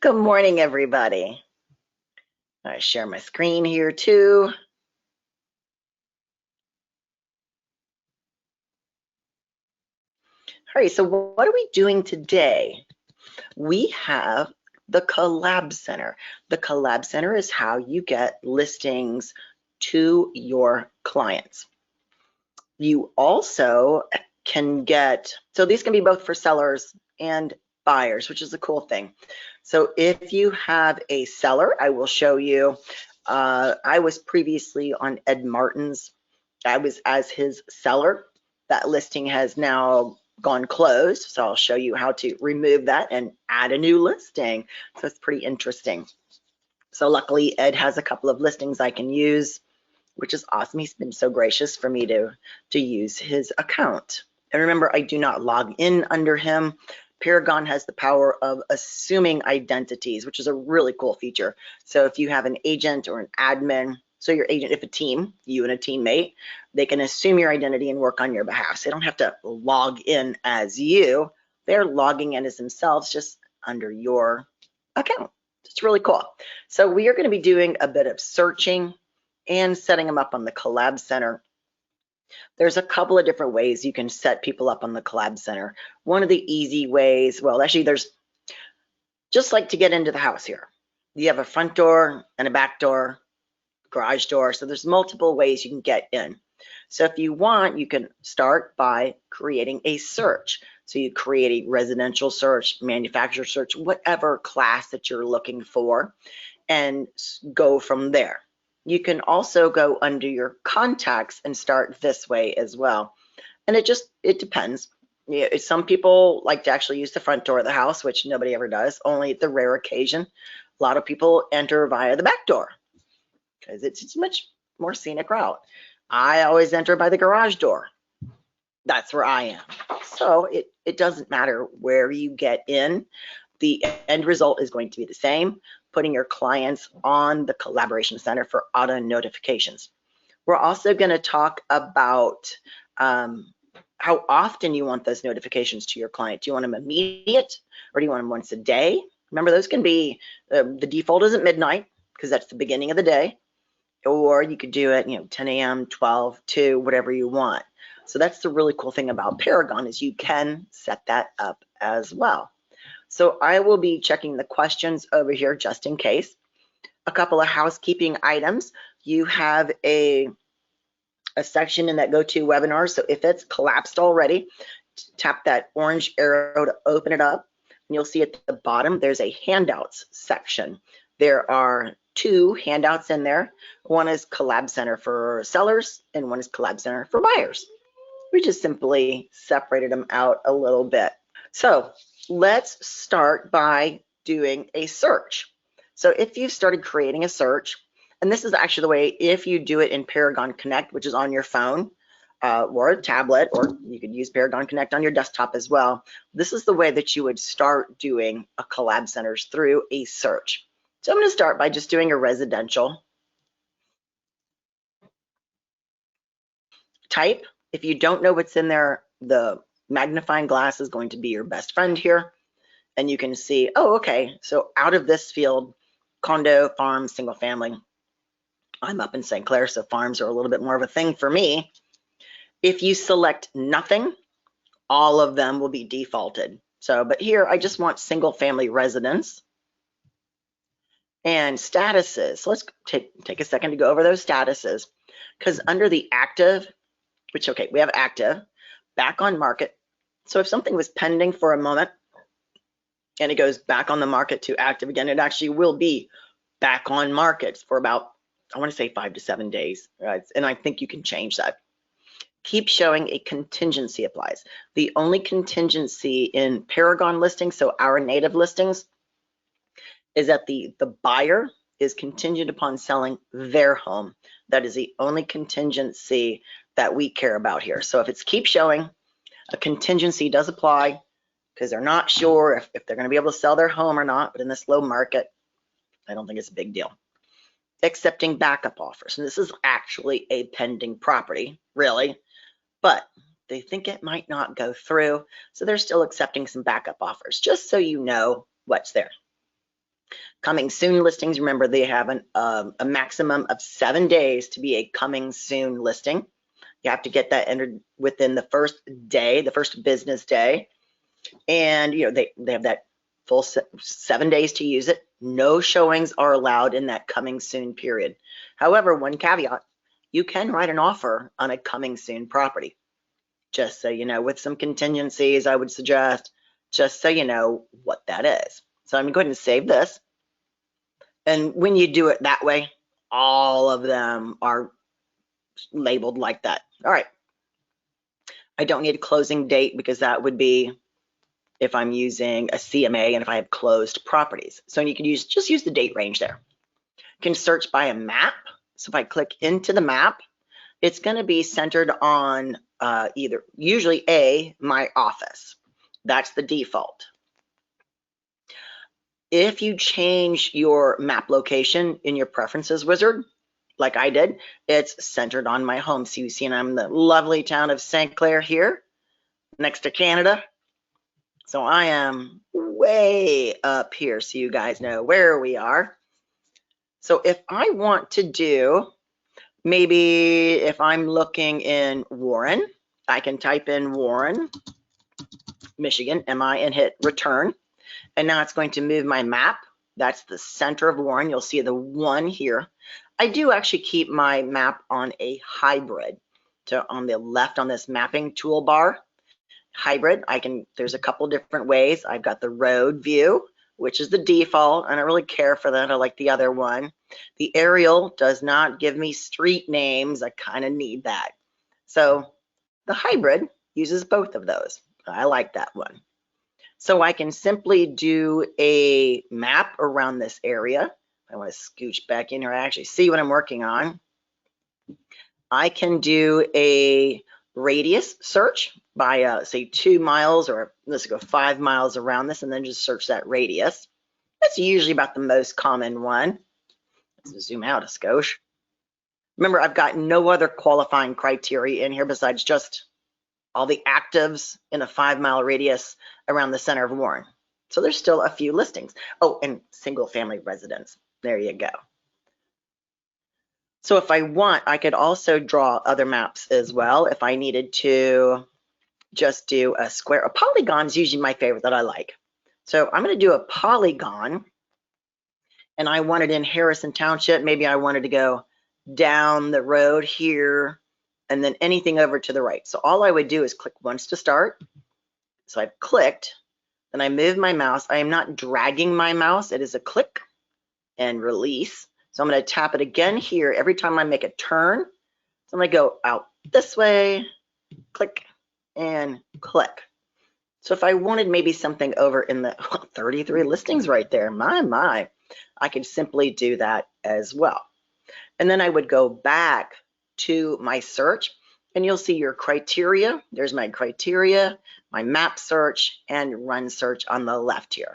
Good morning, everybody. I share my screen here too. All right, so what are we doing today? We have the Collab Center. The Collab Center is how you get listings to your clients. You also can get, so these can be both for sellers and buyers, which is a cool thing. So if you have a seller, I will show you. I was previously on Ed Martin's. I was as his seller. That listing has now gone closed. So I'll show you how to remove that and add a new listing. So it's pretty interesting. So luckily Ed has a couple of listings I can use, which is awesome. He's been so gracious for me to use his account. And remember, I do not log in under him. Paragon has the power of assuming identities, which is a really cool feature. So if you have an agent or an admin, so your agent, if a team, you and a teammate, they can assume your identity and work on your behalf. So they don't have to log in as you. They're logging in as themselves, just under your account. It's really cool. So we are going to be doing a bit of searching and setting them up on the Collab Center. There's a couple of different ways you can set people up on the Collab Center. One of the easy ways, well, actually there's just like to get into the house here. You have a front door and a back door, garage door. So there's multiple ways you can get in. So if you want, you can start by creating a search. So you create a residential search, manufacturer search, whatever class that you're looking for, and go from there. You can also go under your contacts and start this way as well. And it depends. Some people like to actually use the front door of the house, which nobody ever does, only at the rare occasion. A lot of people enter via the back door because it's a much more scenic route. I always enter by the garage door. That's where I am. So it doesn't matter where you get in. The end result is going to be the same, putting your clients on the Collaboration Center for auto notifications. We're also going to talk about how often you want those notifications to your client. Do you want them immediate, or do you want them once a day? Remember, those can be, the default is at midnight because that's the beginning of the day, or you could do it, 10 a.m., 12, 2, whatever you want. So that's the really cool thing about Paragon is you can set that up as well. So I will be checking the questions over here just in case. A couple of housekeeping items. You have a section in that go-to webinar. So if it's collapsed already, tap that orange arrow to open it up. And you'll see at the bottom, there's a handouts section. There are 2 handouts in there. One is Collab Center for sellers and one is Collab Center for buyers. We just simply separated them out a little bit. So let's start by doing a search. So if you started creating a search, and this is actually the way, if you do it in Paragon Connect, which is on your phone or a tablet, or you could use Paragon Connect on your desktop as well, this is the way that you would start doing a Collab Centers through a search. So I'm going to start by just doing a residential type. If you don't know what's in there, the magnifying glass is going to be your best friend here. And you can see, oh, okay, so out of this field, condo, farm, single family. I'm up in St. Clair, so farms are a little bit more of a thing for me. If you select nothing, all of them will be defaulted. So, but here I just want single family residence and statuses. So let's take a second to go over those statuses, because under the active, which, okay, we have active, back on market. So if something was pending for a moment and it goes back on the market to active again, it actually will be back on market for about, I want to say 5 to 7 days, right? And I think you can change that. Keep showing a contingency applies. The only contingency in Paragon listings, so our native listings, is that the buyer is contingent upon selling their home. That is the only contingency that we care about here. So if it's keep showing, a contingency does apply because they're not sure if they're going to be able to sell their home or not, but in this low market, I don't think it's a big deal. Accepting backup offers, and this is actually a pending property, really, but they think it might not go through, so they're still accepting some backup offers, just so you know what's there. Coming soon listings, remember they have a maximum of 7 days to be a coming soon listing. You have to get that entered within the first day, the first business day. And they have that full 7 days to use it. No showings are allowed in that coming soon period. However, one caveat, you can write an offer on a coming soon property. Just so you know, with some contingencies, I would suggest, just so you know what that is. So I'm going to save this. And when you do it that way, all of them are labeled like that. All right. I don't need a closing date because that would be if I'm using a CMA and if I have closed properties. So you can just use the date range there. You can search by a map. So if I click into the map, it's going to be centered on usually my office. That's the default. If you change your map location in your preferences wizard, like I did, it's centered on my home. So you see, I'm in the lovely town of St. Clair here, next to Canada. So I am way up here so you guys know where we are. So if I want to do, maybe if I'm looking in Warren, I can type in Warren, Michigan, MI, and hit return. And now it's going to move my map. That's the center of Warren. You'll see the one here. I do actually keep my map on a hybrid. So on the left on this mapping toolbar, hybrid, there's a couple different ways. I've got the road view, which is the default. I don't really care for that. I like the other one. The aerial does not give me street names. I kind of need that. So the hybrid uses both of those. I like that one. So I can simply do a map around this area. I want to scooch back in here. I actually see what I'm working on. I can do a radius search by say 2 miles, or let's go 5 miles around this, and then just search that radius. That's usually about the most common one. Let's zoom out a skosh. Remember, I've got no other qualifying criteria in here besides just all the actives in a 5 mile radius around the center of Warren. So there's still a few listings. Oh, and single family residence. There you go. So if I want, I could also draw other maps as well. If I needed to just do a square, a polygon is usually my favorite that I like. So I'm going to do a polygon, and I wanted in Harrison Township. Maybe I wanted to go down the road here and then anything over to the right. So all I would do is click once to start. So I've clicked, then I move my mouse. I am not dragging my mouse. It is a click and release. So I'm going to tap it again here every time I make a turn. So I'm going to go out this way, click and click. So if I wanted maybe something over in the 33 listings right there, my, I could simply do that as well. And then I would go back to my search, and you'll see your criteria. There's my criteria, my map search, and run search on the left here.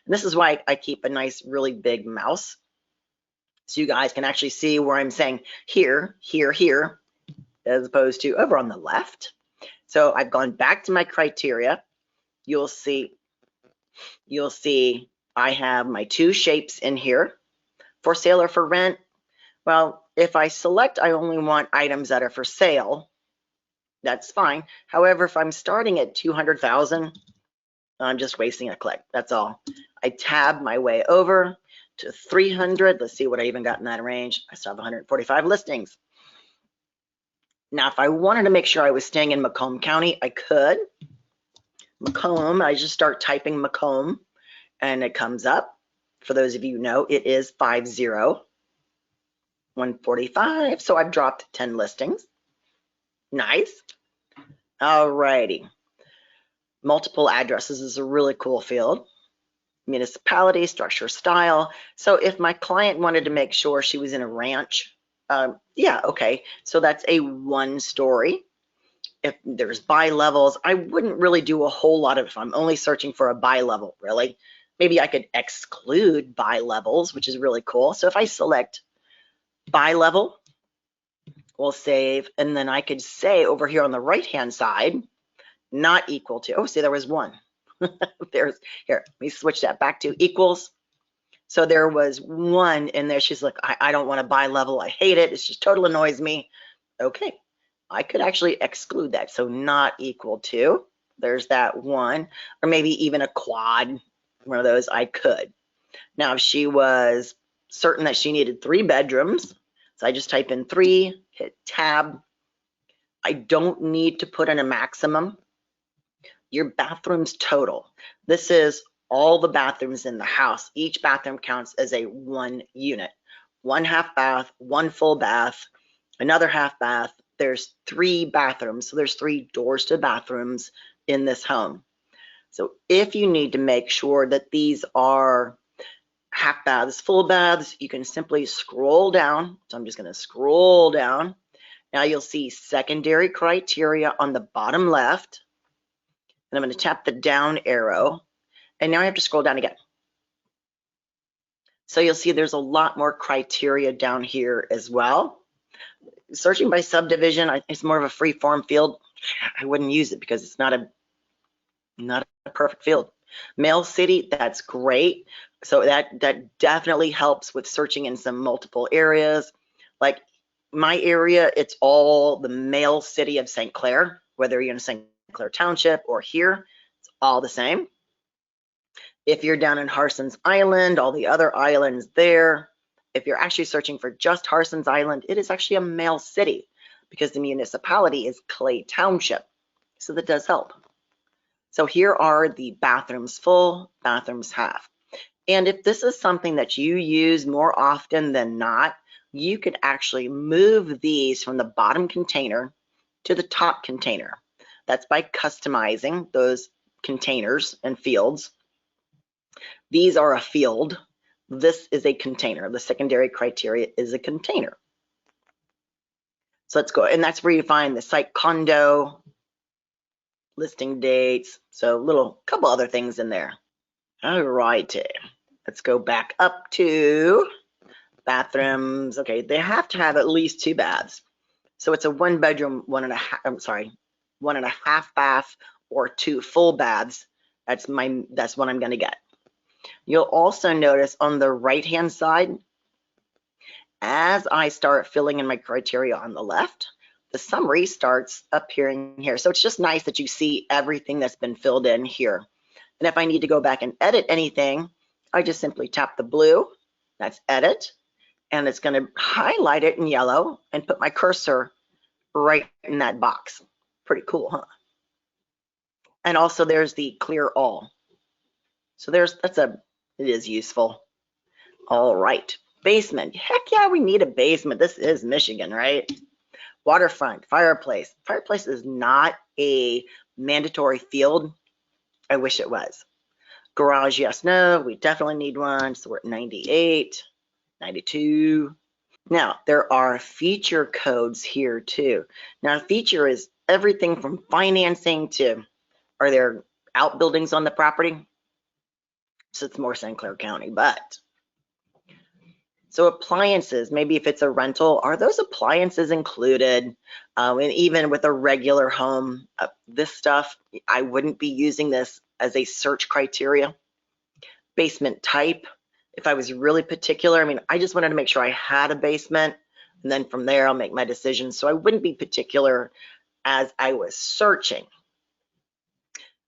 And this is why I keep a nice, really big mouse, so you guys can actually see where I'm saying here, here, here, as opposed to over on the left. So I've gone back to my criteria. You'll see I have my 2 shapes in here. For sale or for rent, well, if I select I only want items that are for sale, that's fine. However, if I'm starting at 200,000, I'm just wasting a click. That's all. I tab my way over to 300. Let's see what I even got in that range. I still have 145 listings. Now, if I wanted to make sure I was staying in Macomb County, I could. Macomb, I just start typing Macomb, and it comes up. For those of you who know, it is 145. So I've dropped 10 listings. Nice. All righty. Multiple addresses is a really cool field. Municipality, structure, style. So if my client wanted to make sure she was in a ranch, yeah, okay. So that's a 1 story. If there's buy levels, I wouldn't really do a whole lot of, if I'm only searching for a buy level, really. Maybe I could exclude buy levels, which is really cool. So if I select buy level, we'll save, and then I could say over here on the right-hand side, not equal to, oh, see, there was 1. Here, let me switch that back to equals. So there was one in there, she's like, I don't want to bi-level, I hate it, it's just total annoys me. Okay, I could actually exclude that, so not equal to, there's that one, or maybe even a quad, one of those I could. Now if she was certain that she needed 3 bedrooms, so I just type in 3, hit tab. I don't need to put in a maximum. Your bathrooms total. This is all the bathrooms in the house. Each bathroom counts as a 1 unit. 1 half bath, 1 full bath, another half bath. There's 3 bathrooms, so there's 3 doors to bathrooms in this home. So if you need to make sure that these are half baths, full baths, you can simply scroll down. So I'm just going to scroll down. Now you'll see secondary criteria on the bottom left. And I'm going to tap the down arrow. And now I have to scroll down again. So you'll see there's a lot more criteria down here as well. Searching by subdivision, it's more of a free form field. I wouldn't use it because it's not a perfect field. Mail city, that's great. So that definitely helps with searching in some multiple areas. Like my area, it's all the mail city of St. Clair, whether you're in St. Clair Township or here, it's all the same. If you're down in Harson's Island, all the other islands there, if you're actually searching for just Harson's Island, it is actually a mail city because the municipality is Clay Township. So that does help. So here are the bathrooms full, bathrooms half. And if this is something that you use more often than not, you could actually move these from the bottom container to the top container. That's by customizing those containers and fields. These are a field. This is a container. The secondary criteria is a container. So let's go, and that's where you find the site condo, listing dates, so little couple other things in there. All right, let's go back up to bathrooms. Okay, they have to have at least 2 baths. So it's a 1 bedroom, 1 and a half bath or 2 full baths. That's what I'm gonna get. You'll also notice on the right-hand side, as I start filling in my criteria on the left, the summary starts appearing here. So it's just nice that you see everything that's been filled in here. And if I need to go back and edit anything, I just simply tap the blue, that's edit, and it's gonna highlight it in yellow and put my cursor right in that box. Pretty cool, huh? And also there's the clear all. So it is useful. All right, basement. Heck yeah, we need a basement. This is Michigan, right? Waterfront, fireplace. Fireplace is not a mandatory field. I wish it was. Garage, yes, no, we definitely need one. So we're at 98, 92. Now, there are feature codes here too. Now, feature is everything from financing to, are there outbuildings on the property? So it's more St. Clair County, but. So appliances, maybe if it's a rental, are those appliances included? And even with a regular home, this stuff, I wouldn't be using this as a search criteria. Basement type, if I was really particular, I mean, I just wanted to make sure I had a basement, and then from there I'll make my decision. So I wouldn't be particular as I was searching.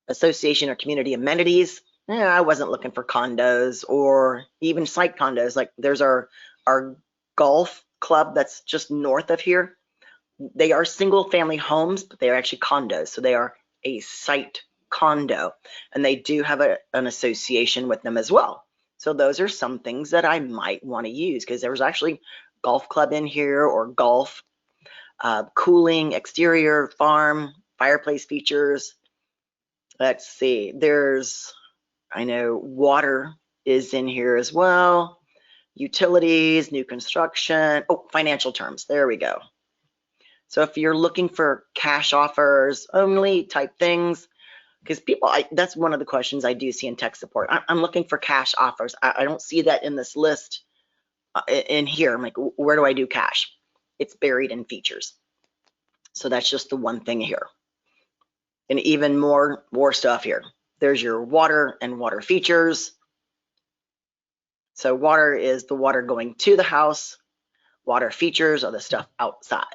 Association or community amenities, I wasn't looking for condos or even site condos. Like there's our golf club that's just north of here. They are single family homes, but they are actually condos. So they are a site condo, and they do have an association with them as well. So those are some things that I might want to use because there was actually golf club in here or golf, cooling, exterior, farm, fireplace features. Let's see, I know water is in here as well. Utilities, new construction, financial terms, there we go. So if you're looking for cash offers only type things, because that's one of the questions I do see in tech support. I'm looking for cash offers. I don't see that in this list in here. I'm like, where do I do cash? It's buried in features. So that's just the one thing here. And even more stuff here. There's your water and water features. So water is the water going to the house. Water features are the stuff outside.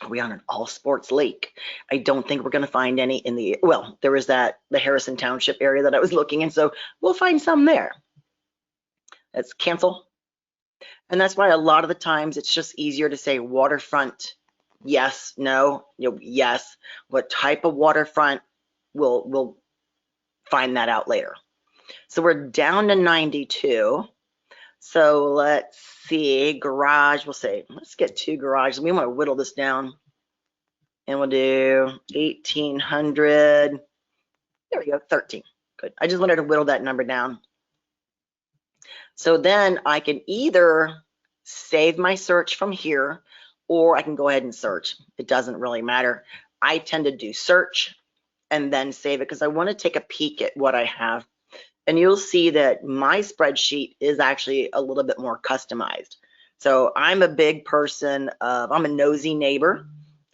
Are we on an all sports lake? I don't think we're going to find any in the, well, there was the Harrison Township area that I was looking in, so we'll find some there. Let's cancel. And that's why a lot of the times it's just easier to say waterfront, yes, no, yes. What type of waterfront, we'll find that out later. So we're down to 92. So let's see, garage, we'll say, let's get 2 garages. We want to whittle this down. And we'll do 1,800. There we go, 13. Good. I just wanted to whittle that number down. So then I can either save my search from here, or I can go ahead and search. It doesn't really matter. I tend to do search and then save it because I want to take a peek at what I have. And you'll see that my spreadsheet is actually a little bit more customized. So I'm a big person of, I'm a nosy neighbor.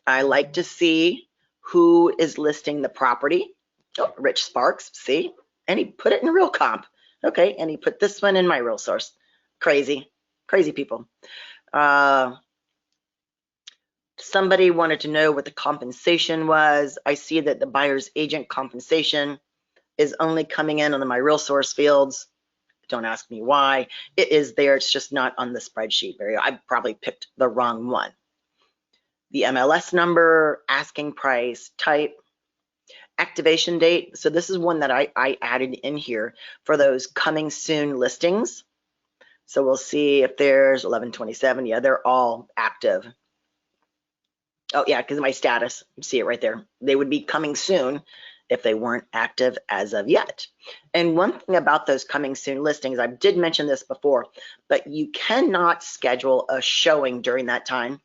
I like to see who is listing the property. Oh, Rich Sparks, see? And he put it in real comp. Okay, and he put this one in my real source. Crazy, crazy people. Somebody wanted to know what the compensation was. I see that the buyer's agent compensation is only coming in on my real source fields. Don't ask me why. It is there, it's just not on the spreadsheet. I probably picked the wrong one. The MLS number, asking price, type, activation date. So this is one that I added in here for those coming soon listings. So we'll see if there's 11/27. Yeah, they're all active. Oh yeah, because of my status, you see it right there. They would be coming soon if they weren't active as of yet. And one thing about those coming soon listings, I did mention this before, but you cannot schedule a showing during that time.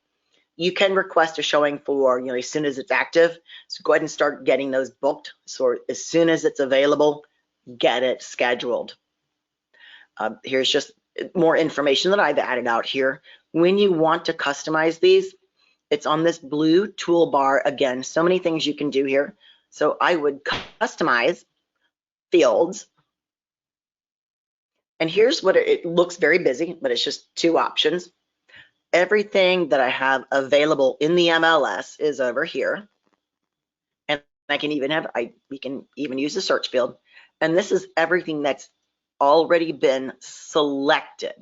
You can request a showing for, as soon as it's active. So go ahead and start getting those booked. So as soon as it's available, get it scheduled. Here's just more information that I've added out here. When you want to customize these, it's on this blue toolbar. Again, so many things you can do here. So I would customize fields. And here's what it looks very busy, but it's just 2 options. Everything that I have available in the MLS is over here. And I can even have, we can even use the search field. And this is everything that's already been selected.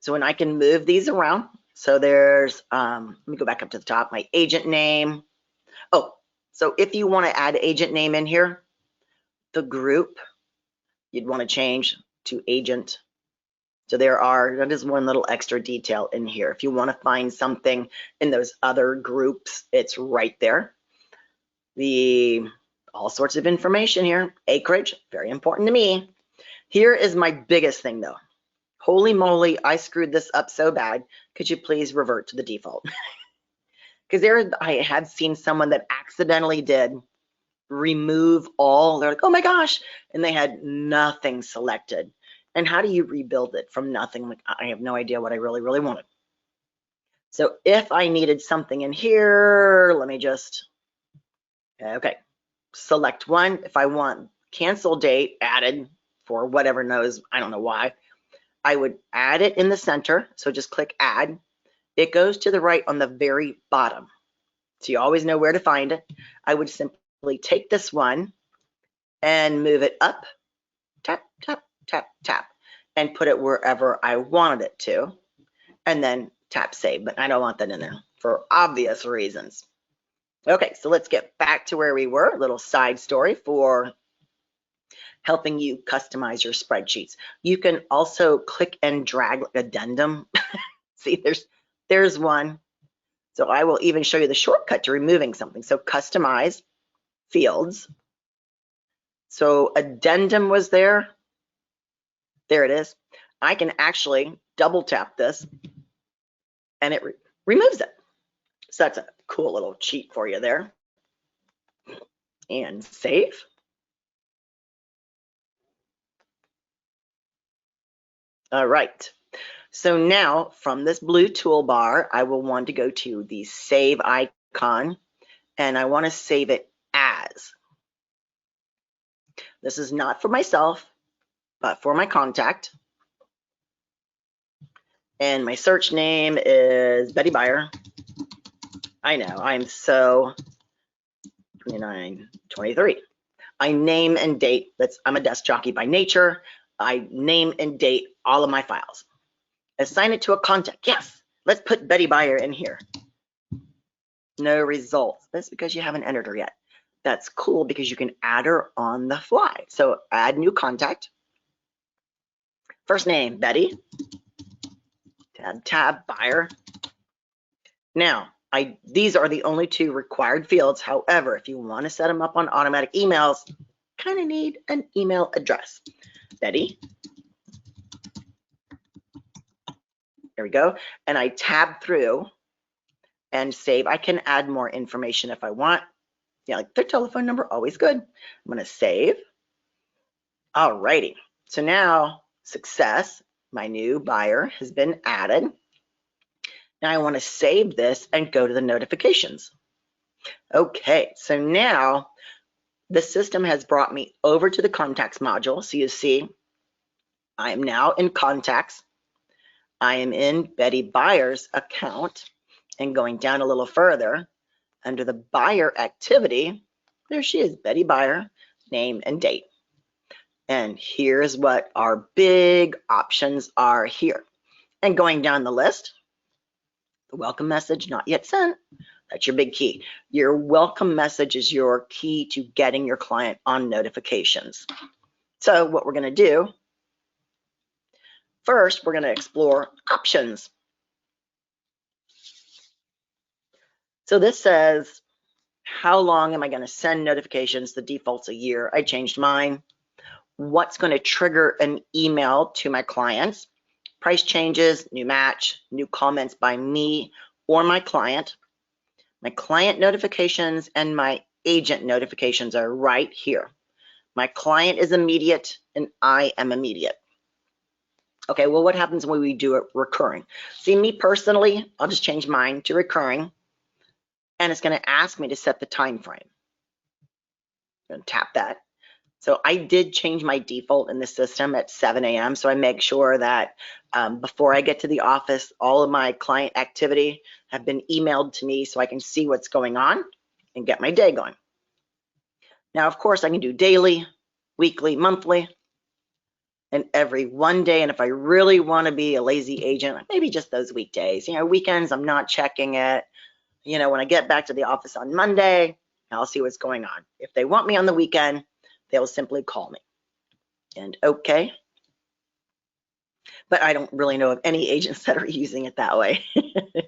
So when I can move these around, so there's, let me go back up to the top, my agent name. Oh, so if you want to add agent name in here, the group, you'd want to change to agent. So that is one little extra detail in here. If you want to find something in those other groups, it's right there. All sorts of information here. Acreage, very important to me. Here is my biggest thing though. Holy moly, I screwed this up so bad. Could you please revert to the default? Because I had seen someone that accidentally did remove all. They're like, oh my gosh, and they had nothing selected. And how do you rebuild it from nothing? Like, I have no idea what I really, really wanted. So if I needed something in here, let me just, okay, select one. If I want cancel date added for whatever knows, I don't know why, I would add it in the center. So just click add. It goes to the right on the very bottom. So you always know where to find it. I would simply take this one and move it up, tap, tap, tap, tap, and put it wherever I wanted it to, and then tap save, but I don't want that in there for obvious reasons. Okay, so let's get back to where we were, a little side story for helping you customize your spreadsheets. You can also click and drag like addendum. See, there's one. So I will even show you the shortcut to removing something. So customize fields. So addendum was there. There it is. I can actually double tap this and it removes it. So that's a cool little cheat for you there. And save. All right. So now from this blue toolbar, I will want to go to the save icon and I want to save it as. This is not for myself. but for my contact, and my search name is Betty Buyer. I know, I'm so 29, 23. I name and date, I'm a desk jockey by nature. I name and date all of my files. Assign it to a contact. Yes, let's put Betty Buyer in here. No results. That's because you haven't entered her yet. That's cool because you can add her on the fly. So add new contact. First name, Betty. Tab, Buyer. Now, these are the only two required fields. However, if you want to set them up on automatic emails, kind of need an email address. Betty. There we go. And I tab through and save. I can add more information if I want. Yeah, like their telephone number, always good. I'm going to save. All righty. So now, success. My new buyer has been added. Now I want to save this and go to the notifications. Okay, so now the system has brought me over to the contacts module. So you see, I am now in contacts. I am in Betty Buyer's account, and going down a little further, under the buyer activity, there she is, Betty Buyer, name and date. And here's what our big options are here. And going down the list, the welcome message not yet sent, that's your big key. Your welcome message is your key to getting your client on notifications. So what we're going to do, first, we're going to explore options. So this says, how long am I going to send notifications? The default's a year. I changed mine. What's going to trigger an email to my clients? Price changes, new match, new comments by me or my client. My client notifications and my agent notifications are right here. My client is immediate and I am immediate. Okay, well, what happens when we do it recurring? See, me personally, I'll just change mine to recurring, and it's going to ask me to set the time frame. I'm going to tap that. So I did change my default in the system at 7 a.m. So I make sure that before I get to the office, all of my client activity have been emailed to me so I can see what's going on and get my day going. Now, of course, I can do daily, weekly, monthly, and every one day. And if I really want to be a lazy agent, maybe just those weekdays. You know, weekends, I'm not checking it. You know, when I get back to the office on Monday, I'll see what's going on. If they want me on the weekend, they'll simply call me. And okay. But I don't really know of any agents that are using it that way. All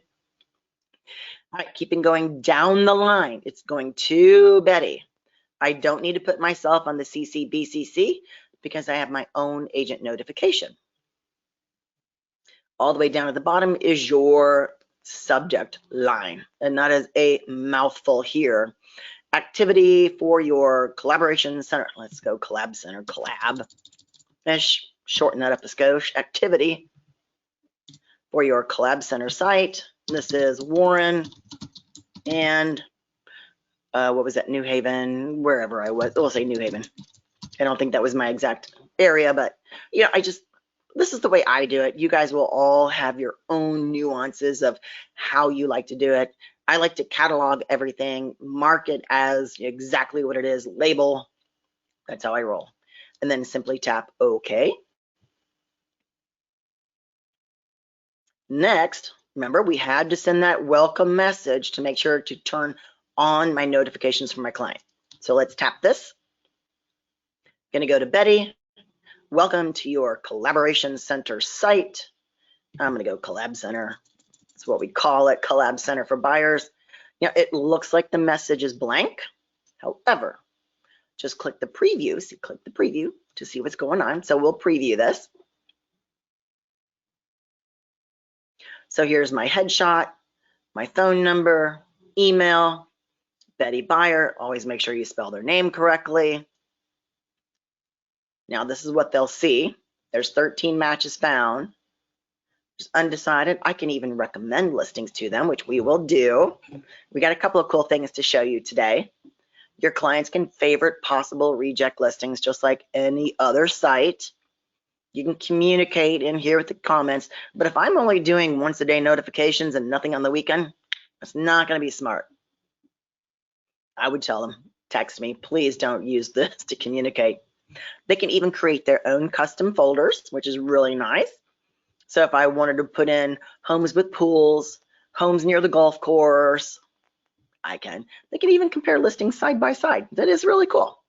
right, keeping going down the line. It's going to Betty. I don't need to put myself on the CC/BCC because I have my own agent notification. All the way down at the bottom is your subject line, and that is a mouthful here. Activity for your collaboration center. Let's go Collab Center, collab. Let's shorten that up a skosh. Activity for your Collab Center site. This is Warren and what was that, New Haven, wherever I was. We'll say New Haven. I don't think that was my exact area, but you know, this is the way I do it. You guys will all have your own nuances of how you like to do it. I like to catalog everything, mark it as exactly what it is, label. That's how I roll. And then simply tap OK. Next, remember, we had to send that welcome message to make sure to turn on my notifications from my client. So let's tap this. Going to go to Betty. Welcome to your Collaboration Center site. I'm going to go Collab Center. That's what we call it, Collab Center for buyers. You know, it looks like the message is blank. However, just click the preview. So click the preview to see what's going on. So we'll preview this. So here's my headshot, my phone number, email, Betty Buyer. Always make sure you spell their name correctly. Now this is what they'll see. There's 13 matches found. There's undecided. I can even recommend listings to them, which we will do. We got a couple of cool things to show you today. Your clients can favorite possible reject listings just like any other site. You can communicate in here with the comments, but if I'm only doing once a day notifications and nothing on the weekend, it's not going to be smart. I would tell them, text me, please don't use this to communicate. They can even create their own custom folders, which is really nice. So if I wanted to put in homes with pools, homes near the golf course, I can. They can even compare listings side by side. That is really cool.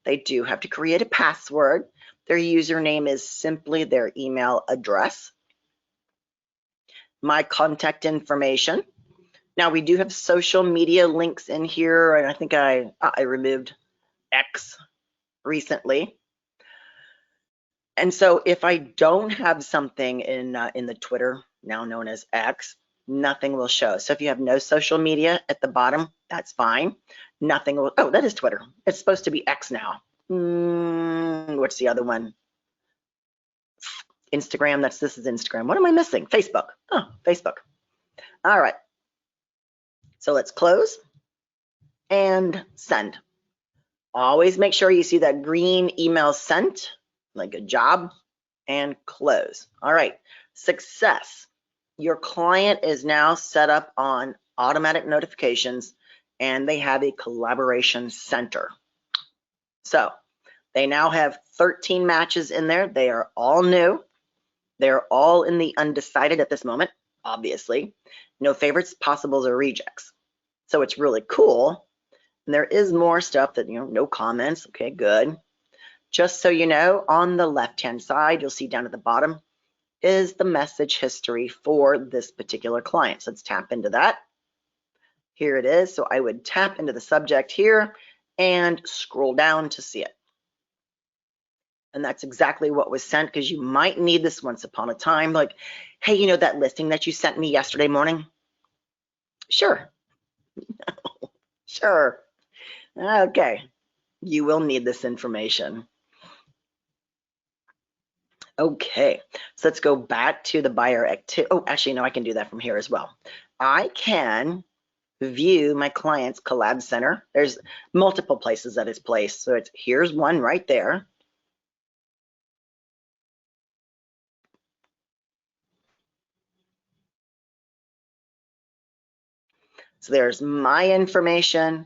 They do have to create a password. Their username is simply their email address. My contact information. Now we do have social media links in here, and I think I removed X recently. And so if I don't have something in the Twitter, now known as X, nothing will show. So if you have no social media at the bottom, that's fine. Nothing will, oh, that is Twitter. It's supposed to be X now. What's the other one? Instagram, this is Instagram. What am I missing? Facebook. Oh, Facebook. All right. So let's close and send. Always make sure you see that green email sent, like a job, and close. All right, success. Your client is now set up on automatic notifications and they have a collaboration center. So they now have 13 matches in there. They are all new. They're all in the undecided at this moment, obviously. No favorites, possibles, or rejects. So it's really cool. And there is more stuff that, no comments. Okay, good. Just so you know, on the left-hand side, you'll see down at the bottom is the message history for this particular client. So let's tap into that. Here it is. So I would tap into the subject here and scroll down to see it. And that's exactly what was sent, because you might need this once upon a time. Like, hey, that listing that you sent me yesterday morning? Sure. Sure. Okay. You will need this information. Okay, so let's go back to the buyer activity. Oh, actually, no, I can do that from here as well. I can view my client's Collab Center. There's multiple places that it's placed. So here's one right there. So there's my information.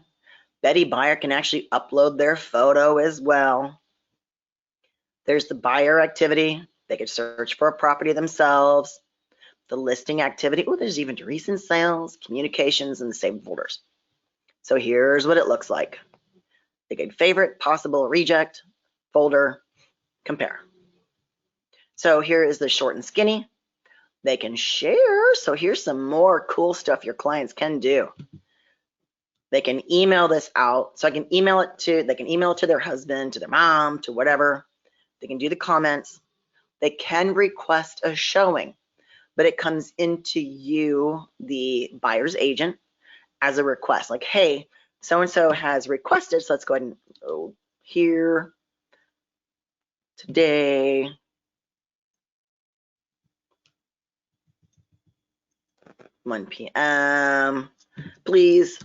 Betty Buyer can actually upload their photo as well. There's the buyer activity. They could search for a property themselves. The listing activity. Oh, there's even recent sales, communications, and the saved folders. So here's what it looks like. They can favorite, possible, reject, folder, compare. So here is the short and skinny. They can share. So here's some more cool stuff your clients can do. They can email this out. So I can email it to, they can email it to their husband, to their mom, to whatever. They can do the comments. They can request a showing, but it comes into you, the buyer's agent, as a request. Like, hey, so-and-so has requested, so let's go ahead and go here today. (1 p.m. please,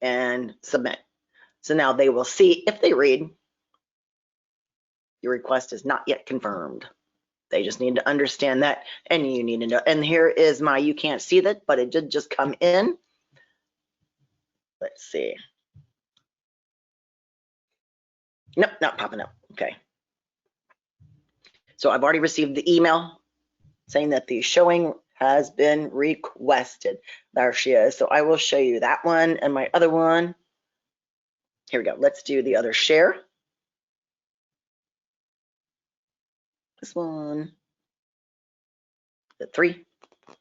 and submit. So now they will see, if they read, your request is not yet confirmed. They just need to understand that, and you need to know. And here is my, you can't see that, but it did just come in. Let's see. Nope, not popping up. Okay. So I've already received the email saying that the showing has been requested. There she is. So I will show you that one and my other one. Here we go. Let's do the other share. This one. The 3.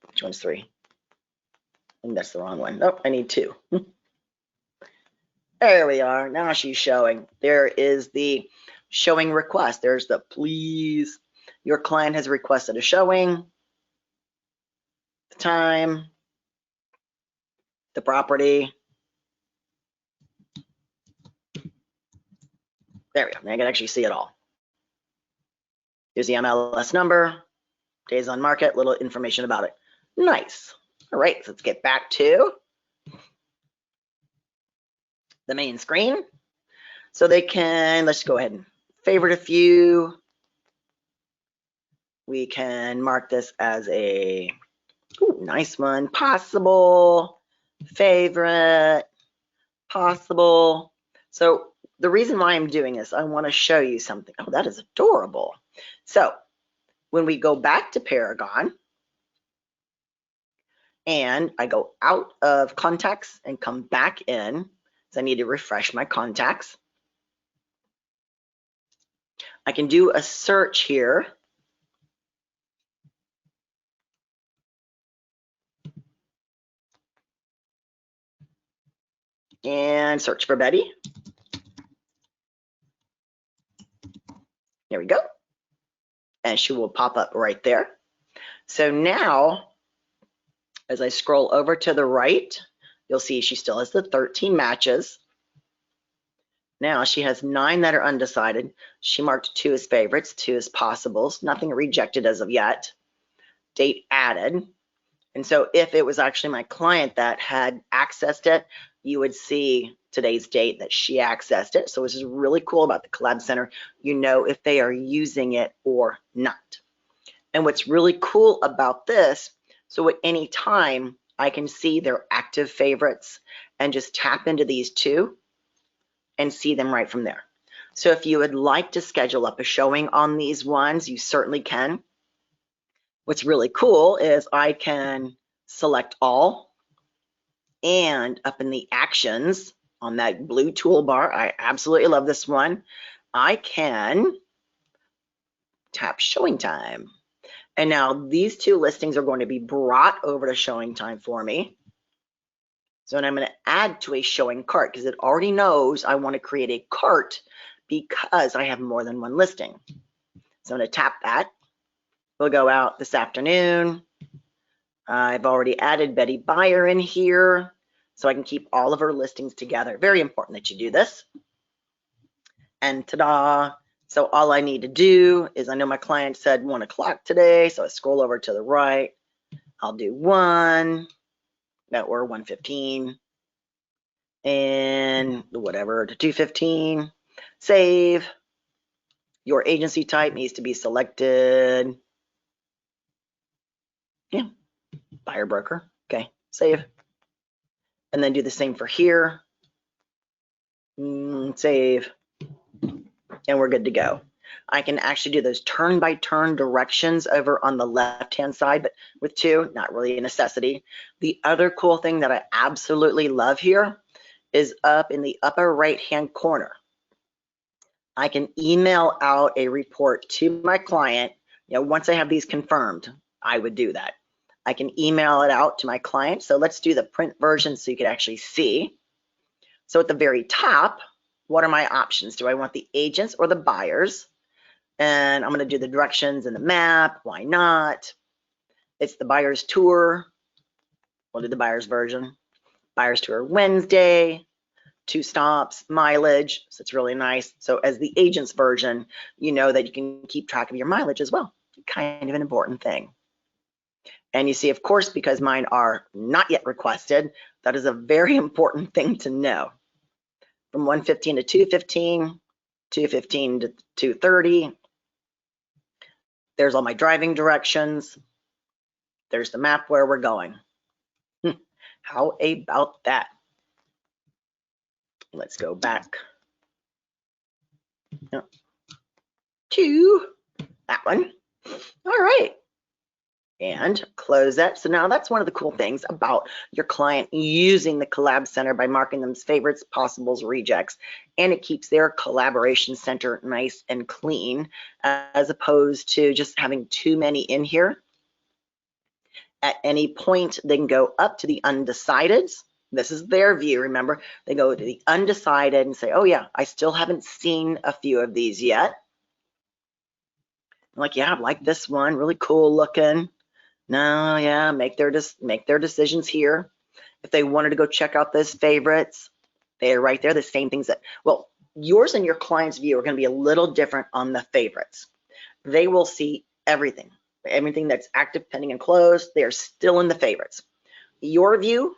Which one's 3? I think that's the wrong one. Nope, I need 2. There we are. Now she's showing. There is the showing request. There's the please. Your client has requested a showing. The time. The property. There we go. Now I can actually see it all. Here's the MLS number. Days on market. Little information about it. Nice. All right. So let's get back to the main screen. So they can, let's go ahead and favorite a few. We can mark this as a nice one, possible, favorite, possible. So the reason why I'm doing this, I want to show you something. Oh, that is adorable. So when we go back to Paragon and I go out of contacts and come back in, so I need to refresh my contacts. I can do a search here. And search for Betty. There we go. And she will pop up right there. So now, as I scroll over to the right, you'll see she still has the 13 matches. Now she has 9 that are undecided. She marked 2 as favorites, 2 as possibles, nothing rejected as of yet. Date added. And so if it was actually my client that had accessed it, you would see today's date that she accessed it. So this is really cool about the Collab Center. You know if they are using it or not. And what's really cool about this, so at any time I can see their active favorites and just tap into these 2 and see them right from there. So if you would like to schedule up a showing on these ones, you certainly can. What's really cool is I can select all, and up in the actions on that blue toolbar, I absolutely love this one, I can tap showing time. And now these 2 listings are going to be brought over to showing time for me. So I'm going to add to a showing cart because it already knows I want to create a cart because I have more than one listing. So I'm going to tap that. We'll go out this afternoon. I've already added Betty Buyer in here so I can keep all of her listings together. Very important that you do this. And ta-da. So all I need to do is, I know my client said 1 o'clock today, so I scroll over to the right. I'll do 1, or 1:15, and whatever to 2:15. Save. Your agency type needs to be selected. Yeah, buyer broker. Okay, save. And then do the same for here. Save. And we're good to go. I can actually do those turn-by-turn directions over on the left-hand side, but with 2, not really a necessity. The other cool thing that I absolutely love here is up in the upper right-hand corner. I can email out a report to my client. Once I have these confirmed, I would do that. I can email it out to my client. So let's do the print version so you can actually see. So at the very top, what are my options? Do I want the agents or the buyers? And I'm going to do the directions and the map. Why not? It's the buyer's tour. We'll do the buyer's version. Buyer's tour Wednesday, 2 stops, mileage. So it's really nice. So as the agent's version, you know that you can keep track of your mileage as well. Kind of an important thing. And you see, of course, because mine are not yet requested, that is a very important thing to know. From 1:15 to 2:15, 2:15 to 2:30. There's all my driving directions. There's the map where we're going. How about that? Let's go back to that one. All right. And close that. So now that's one of the cool things about your client using the Collab Center by marking them as favorites, possibles, rejects, and it keeps their collaboration center nice and clean as opposed to just having too many in here. At any point, they can go up to the undecideds. This is their view, remember? They go to the undecided and say, oh yeah, I still haven't seen a few of these yet. I'm like, yeah, I like this one, really cool looking. No, yeah, make their decisions here. If they wanted to go check out those favorites, they're right there, the same things that, well, yours and your client's view are going to be a little different on the favorites. They will see everything that's active, pending, and closed. They are still in the favorites. Your view,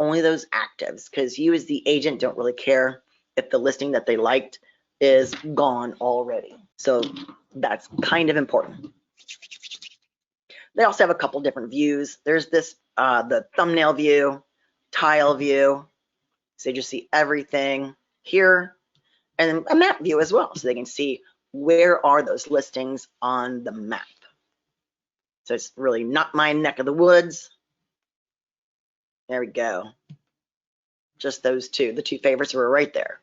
only those actives, because you as the agent don't really care if the listing that they liked is gone already. So that's kind of important. They also have a couple different views. There's this, the thumbnail view, tile view. So you just see everything here, and a map view as well. So they can see where are those listings on the map. So it's really not my neck of the woods. There we go. Just those two. The two favorites were right there.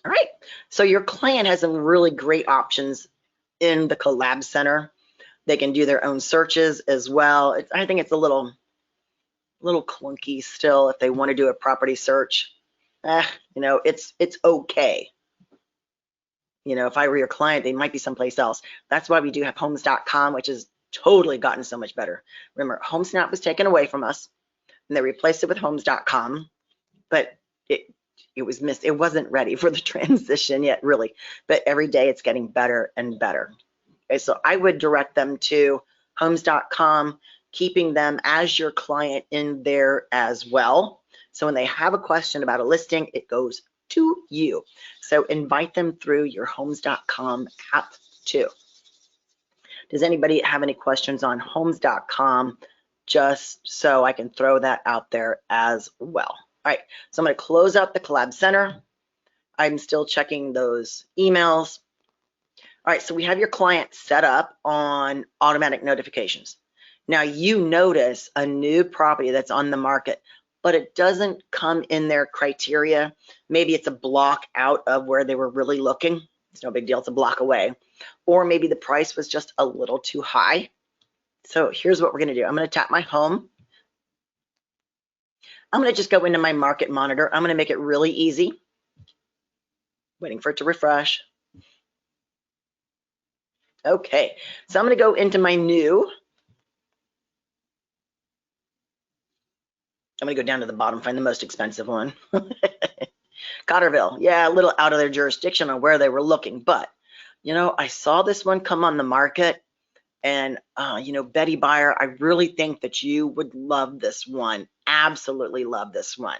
All right. So your client has some really great options in the Collab Center. They can do their own searches as well. I think it's a little clunky still if they want to do a property search. You know, it's okay. You know, if I were your client, they might be someplace else. That's why we do have homes.com, which has totally gotten so much better. Remember, HomeSnap was taken away from us, and they replaced it with homes.com, but it was missed. It wasn't ready for the transition yet, really. But every day it's getting better and better. Okay, so I would direct them to homes.com, keeping them as your client in there as well. So when they have a question about a listing, it goes to you. So invite them through your homes.com app too. Does anybody have any questions on homes.com? Just so I can throw that out there as well. All right, so I'm going to close out the Collab Center. I'm still checking those emails. All right, so we have your client set up on automatic notifications. Now you notice a new property that's on the market, but it doesn't come in their criteria. Maybe it's a block out of where they were really looking. It's no big deal, it's a block away. Or maybe the price was just a little too high. So here's what we're gonna do. I'm gonna tap my home. I'm gonna just go into my market monitor. I'm gonna make it really easy. Waiting for it to refresh. Okay, so I'm gonna go into my new. I'm gonna go down to the bottom, find the most expensive one. Cotterville, yeah, a little out of their jurisdiction on where they were looking, but you know, I saw this one come on the market, and you know, Betty Buyer, I really think that you would love this one, absolutely love this one.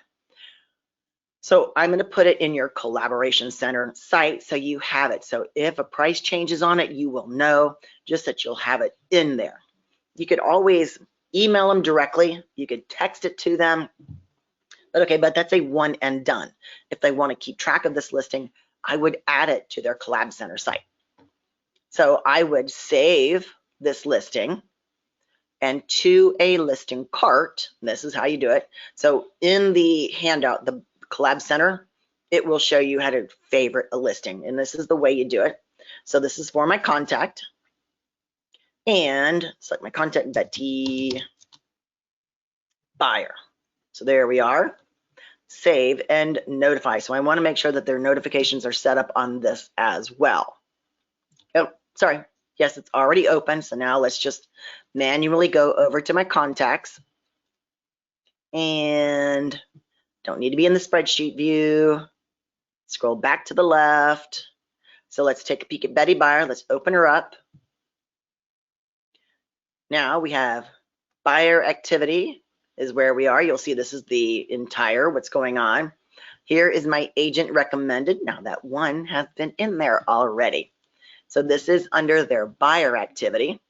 So I'm going to put it in your Collaboration Center site so you have it. So if a price changes on it, you will know, just that you'll have it in there. You could always email them directly. You could text it to them. But okay, but that's a one and done. If they want to keep track of this listing, I would add it to their Collab Center site. So I would save this listing and to a listing cart. This is how you do it. So in the handout, the Collab Center, it will show you how to favorite a listing, and this is the way you do it. So this is for my contact, and select my contact, Betty Buyer. So there we are. Save and notify. So I want to make sure that their notifications are set up on this as well. Oh, sorry. Yes, it's already open. So now let's just manually go over to my contacts, and don't need to be in the spreadsheet view. Scroll back to the left. So let's take a peek at Betty Buyer. Let's open her up. Now we have buyer activity is where we are. You'll see this is the entire what's going on. Here is my agent recommended. Now that one has been in there already. So this is under their buyer activity.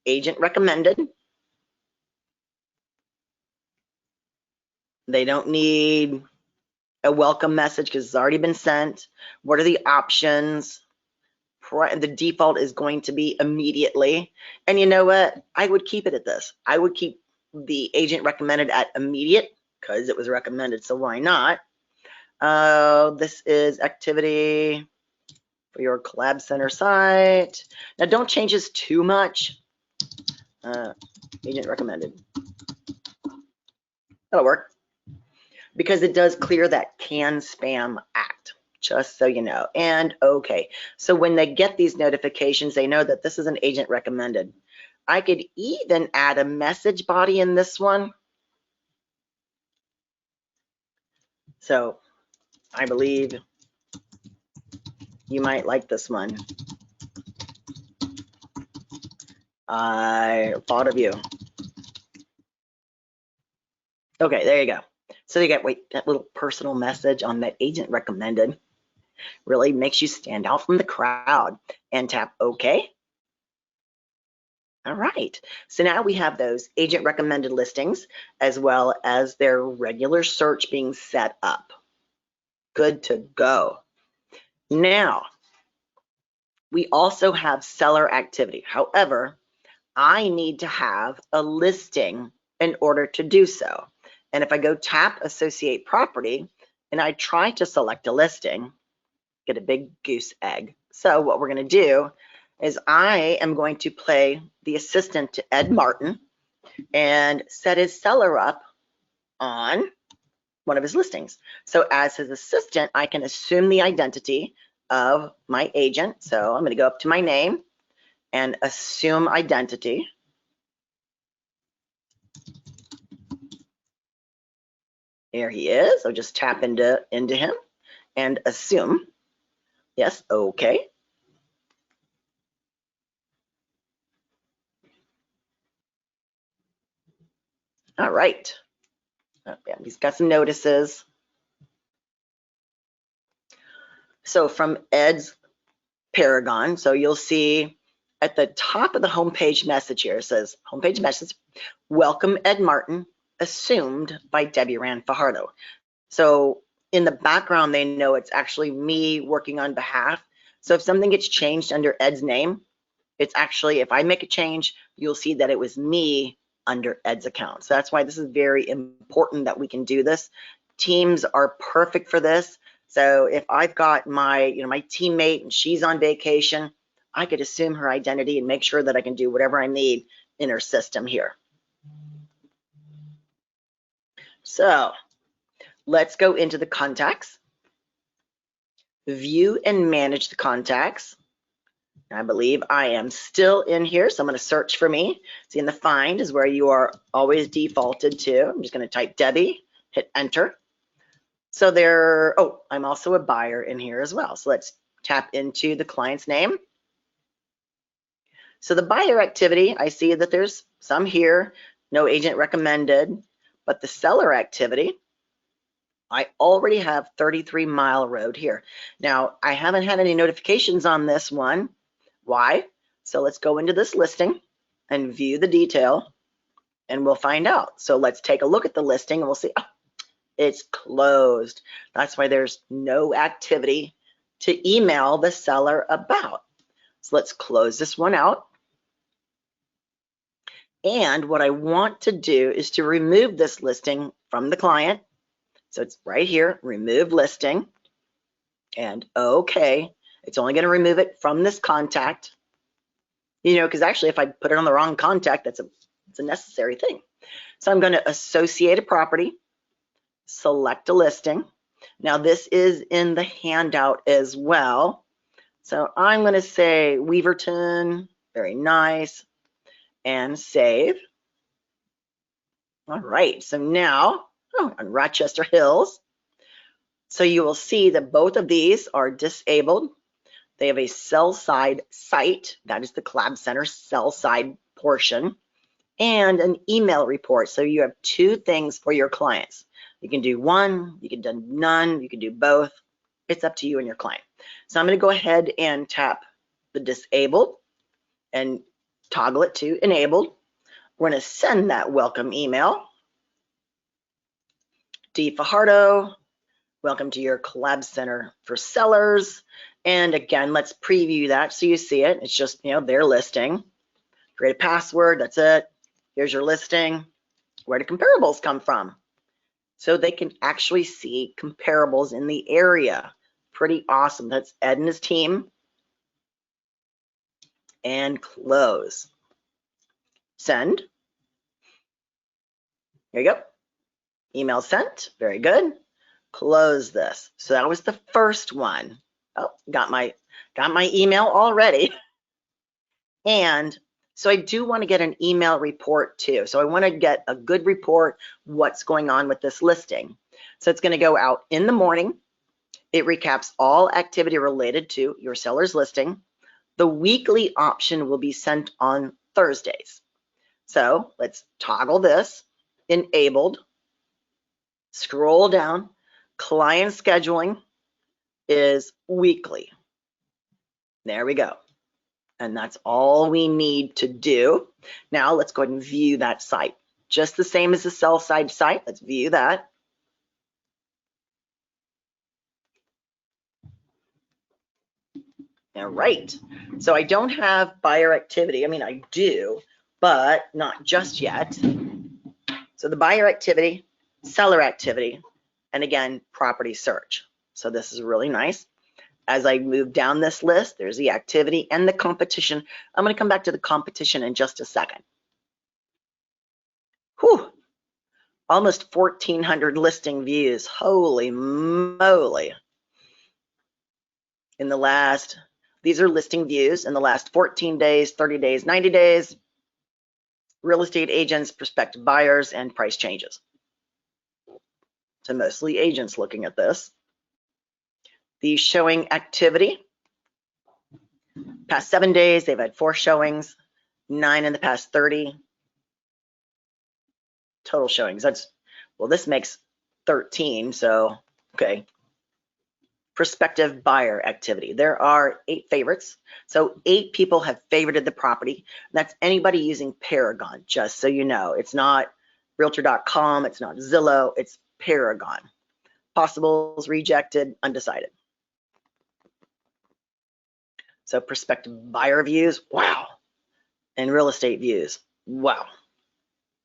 Agent recommended. They don't need a welcome message because it's already been sent. What are the options? The default is going to be immediately. And you know what? I would keep it at this. I would keep the agent recommended at immediate because it was recommended, so why not? This is activity for your Collab Center site. Now don't change this too much. Agent recommended. That'll work because it does clear that can spam act, just so you know. And okay, so when they get these notifications, they know that this is an agent recommended. I could even add a message body in this one. So I believe you might like this one. I thought of you. Okay, there you go. So you get that little personal message on that agent recommended. Really makes you stand out from the crowd. And tap OK. All right, so now we have those agent recommended listings as well as their regular search being set up. Good to go. Now, we also have seller activity. However, I need to have a listing in order to do so. And if I go tap associate property and I try to select a listing, get a big goose egg. So what we're going to do is I am going to play the assistant to Ed Martin and set his seller up on one of his listings. So as his assistant, I can assume the identity of my agent. So I'm going to go up to my name and assume identity. Here he is. I'll just tap into him and assume. Yes, okay. All right. Oh, yeah, he's got some notices. So from Ed's Paragon, so you'll see at the top of the homepage message here, it says homepage message, welcome Ed Martin, assumed by Debbie Rand Fajardo. So in the background, they know it's actually me working on behalf. So if something gets changed under Ed's name, it's actually, if I make a change, you'll see that it was me under Ed's account. So that's why this is very important that we can do this. Teams are perfect for this. So if I've got my, my teammate and she's on vacation, I could assume her identity and make sure that I can do whatever I need in her system here. So let's go into the contacts, view and manage the contacts. I believe I am still in here, so I'm going to search for me. See, in the find is where you are always defaulted to. I'm just going to type Debbie, hit enter. So there, oh, I'm also a buyer in here as well. So let's tap into the client's name. So the buyer activity, I see that there's some here, no agent recommended, but the seller activity, I already have 33 Mile Road here. Now, I haven't had any notifications on this one. Why? So let's go into this listing and view the detail and we'll find out. So let's take a look at the listing and we'll see, oh, it's closed. That's why there's no activity to email the seller about. So let's close this one out. And what I want to do is to remove this listing from the client. So it's right here, remove listing, and okay. It's only going to remove it from this contact, because actually if I put it on the wrong contact, it's a necessary thing. So I'm going to associate a property, select a listing. Now this is in the handout as well. So I'm going to say Weaverton, very nice, and save. All right, so now, on Rochester Hills. So you will see that both of these are disabled. They have a sell side site, that is the Collab Center sell side portion, and an email report. So you have two things for your clients. You can do one, you can do none, you can do both. It's up to you and your client. So I'm going to go ahead and tap the disabled and toggle it to enabled. We're going to send that welcome email. D. Fajardo, welcome to your Collab Center for sellers. And again, let's preview that so you see it. It's just, their listing. Create a password, that's it. Here's your listing. Where do comparables come from? So they can actually see comparables in the area. Pretty awesome. That's Ed and his team. And close. Send. There you go. Email sent. Very good. Close this. So that was the first one. Oh, got my email already. And so I do want to get an email report too. So I want to get a good report, what's going on with this listing. So it's going to go out in the morning. It recaps all activity related to your seller's listing. The weekly option will be sent on Thursdays. So let's toggle this, enabled, scroll down, client scheduling is weekly. There we go. And that's all we need to do. Now let's go ahead and view that site. Just the same as the sell side site. Let's view that. All right. So I don't have buyer activity. I mean, I do, but not just yet. So the buyer activity, seller activity, and again, property search. So this is really nice. As I move down this list, there's the activity and the competition. I'm going to come back to the competition in just a second. Whew. Almost 1,400 listing views. Holy moly. In the last, these are listing views in the last 14 days, 30 days, 90 days, real estate agents, prospective buyers, and price changes. So mostly agents looking at this. The showing activity. Past 7 days, they've had 4 showings, 9 in the past 30. Total showings, that's, well, this makes 13, so, okay. Prospective buyer activity. There are 8 favorites. So 8 people have favorited the property. That's anybody using Paragon, just so you know. It's not Realtor.com, it's not Zillow, it's Paragon. Possibles, rejected, undecided. So prospective buyer views, wow. And real estate views, wow.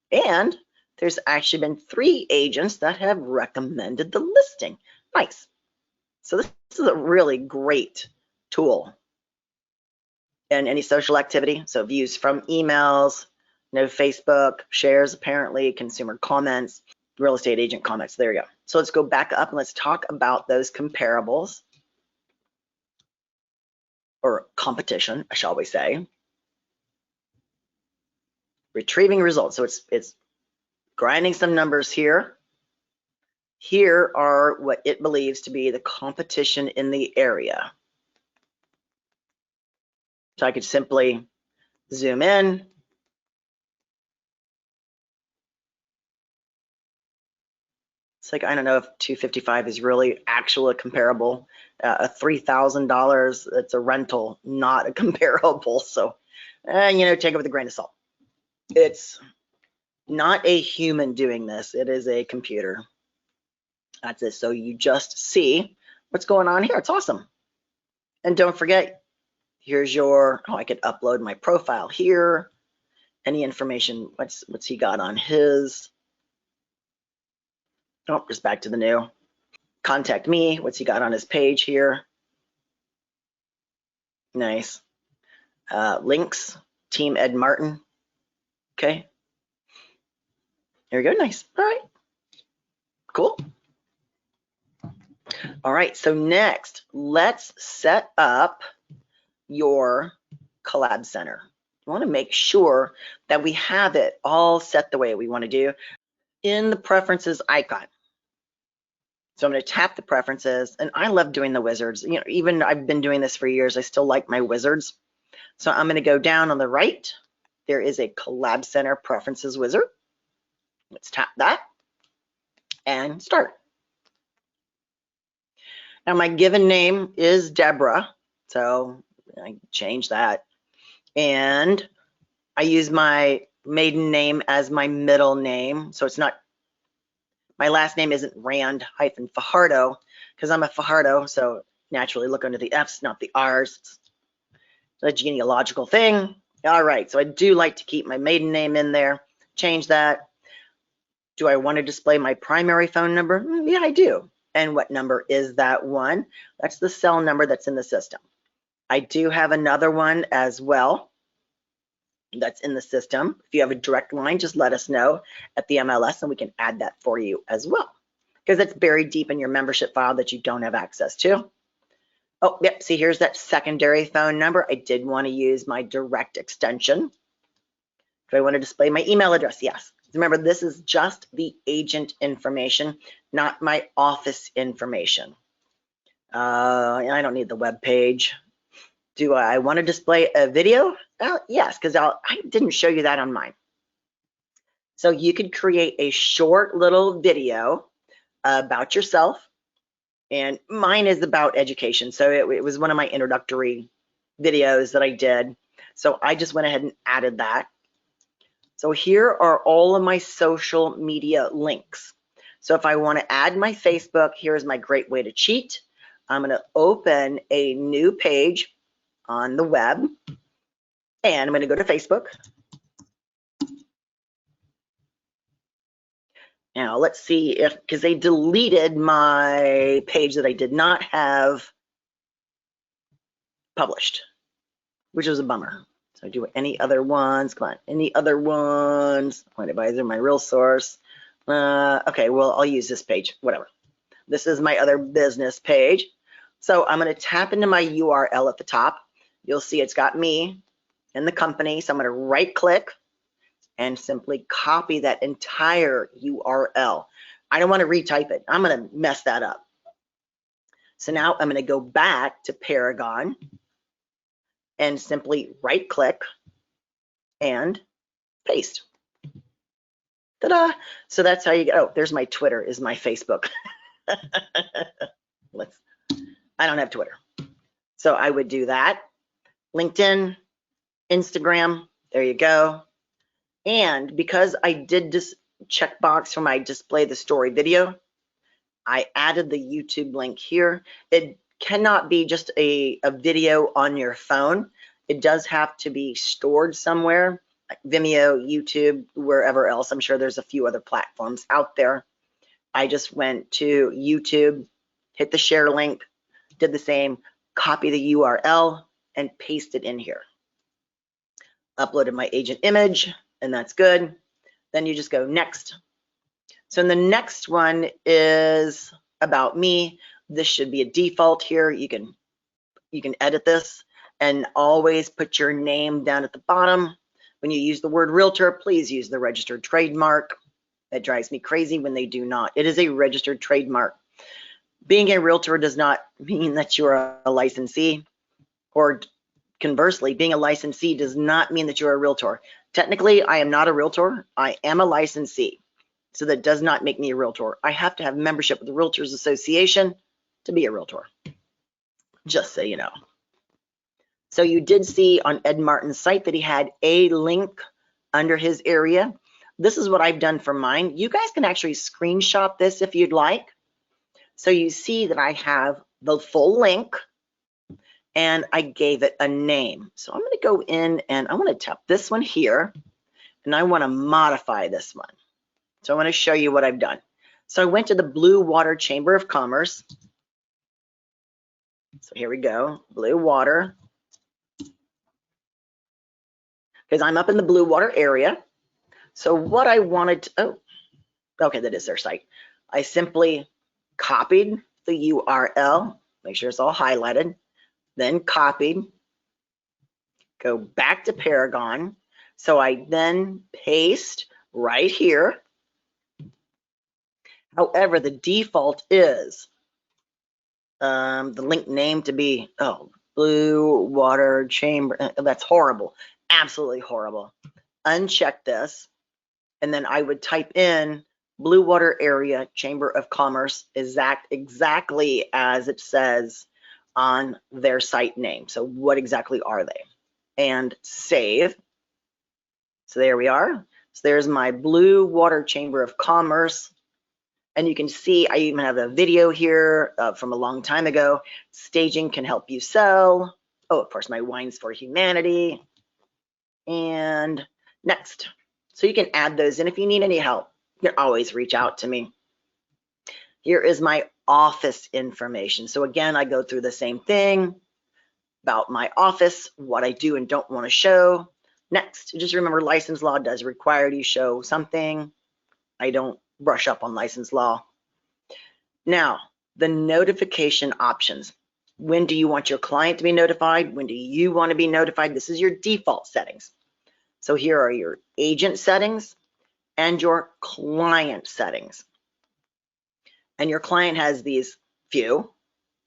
And there's actually been 3 agents that have recommended the listing. Nice. So this is a really great tool. And any social activity, so views from emails, no Facebook, shares apparently, consumer comments, real estate agent comments, there you go. So let's go back up and let's talk about those comparables, or competition, shall we say. Retrieving results, so it's grinding some numbers here. Here are what it believes to be the competition in the area. So I could simply zoom in. It's like, I don't know if 255 is really actually comparable. A $3,000, it's a rental, not a comparable. So, you know, take it with a grain of salt. It's not a human doing this. It is a computer. That's it. So you just see what's going on here. It's awesome. And don't forget, here's your, oh, I could upload my profile here. Any information, what's he got on his? Oh, just back to the new. Contact me, what's he got on his page here? Nice. Links, Team Ed Martin. Okay. There we go, nice. All right. Cool. All right, so next, let's set up your Collab Center. You want to make sure that we have it all set the way we want to do in the preferences icon. So I'm going to tap the preferences, and I love doing the wizards. You know, even I've been doing this for years, I still like my wizards. So I'm going to go down on the right. There is a Collab Center preferences wizard. Let's tap that and start. Now my given name is Deborah, so I change that. And I use my maiden name as my middle name, so it's not, my last name isn't Rand-Fajardo, because I'm a Fajardo, so naturally look under the F's, not the R's. It's a genealogical thing. All right, so I do like to keep my maiden name in there. Change that. Do I want to display my primary phone number? Yeah, I do. And what number is that one? That's the cell number that's in the system. I do have another one as well that's in the system. If you have a direct line, just let us know at the MLS and we can add that for you as well, because it's buried deep in your membership file that you don't have access to. Oh, yep, see, here's that secondary phone number. I did want to use my direct extension. Do I want to display my email address? Yes. Remember, this is just the agent information, not my office information. I don't need the web page. Do I want to display a video? Yes, because I didn't show you that on mine. So you could create a short little video about yourself, and mine is about education. So it was one of my introductory videos that I did. So I just went ahead and added that. So here are all of my social media links. So if I want to add my Facebook, here's my great way to cheat. I'm going to open a new page on the web, and I'm going to go to Facebook. Now let's see if, because they deleted my page that I did not have published, which was a bummer. So I do any other ones, come on, any other ones, Point Advisor, my real source. Okay, well, I'll use this page, whatever. This is my other business page. So I'm going to tap into my URL at the top. You'll see it's got me and the company. So I'm going to right click and simply copy that entire URL. I don't want to retype it. I'm going to mess that up. So now I'm going to go back to Paragon and simply right click and paste. Ta-da! So that's how you go. Oh, there's my Twitter, is my Facebook. I don't have Twitter. So I would do that. LinkedIn, Instagram, there you go. And because I did this checkbox for my display the story video, I added the YouTube link here. It cannot be just a video on your phone. It does have to be stored somewhere, like Vimeo, YouTube, wherever else. I'm sure there's a few other platforms out there. I just went to YouTube, hit the share link, did the same, copy the URL and paste it in here. Uploaded my agent image, and that's good. Then you just go next. So the next one is about me. This should be a default here. You can edit this, and always put your name down at the bottom. When you use the word realtor, please use the registered trademark. That drives me crazy when they do not. It is a registered trademark. Being a realtor does not mean that you're a licensee, or conversely, being a licensee does not mean that you're a realtor. Technically, I am not a realtor. I am a licensee. So that does not make me a realtor. I have to have membership with the Realtors Association to be a realtor, just so you know. So you did see on Ed Martin's site that he had a link under his area. This is what I've done for mine. You guys can actually screenshot this if you'd like. So you see that I have the full link and I gave it a name. So I'm going to go in and I want to tap this one here and I want to modify this one. So I want to show you what I've done. So I went to the Blue Water Chamber of Commerce. So here we go, Blue Water. Because I'm up in the Blue Water area. So what I wanted to, oh, okay, that is their site. I simply copied the URL, make sure it's all highlighted, then copied, go back to Paragon. So I then paste right here. However, the default is the link name to be, oh, Blue Water Chamber. That's horrible, absolutely horrible. Uncheck this, and then I would type in Blue Water Area Chamber of Commerce exactly as it says on their site name. So what exactly are they? And save. So there we are. So there's my Blue Water Chamber of Commerce. And you can see I even have a video here from a long time ago. Staging can help you sell. Oh, of course, my Wines for Humanity. And next. So you can add those in if you need any help. You can always reach out to me. Here is my office information. So again, I go through the same thing about my office, what I do and don't want to show. Next, just remember license law does require you show something. I don't brush up on license law. Now, the notification options. When do you want your client to be notified? When do you want to be notified? This is your default settings. So here are your agent settings and your client settings. And your client has these few,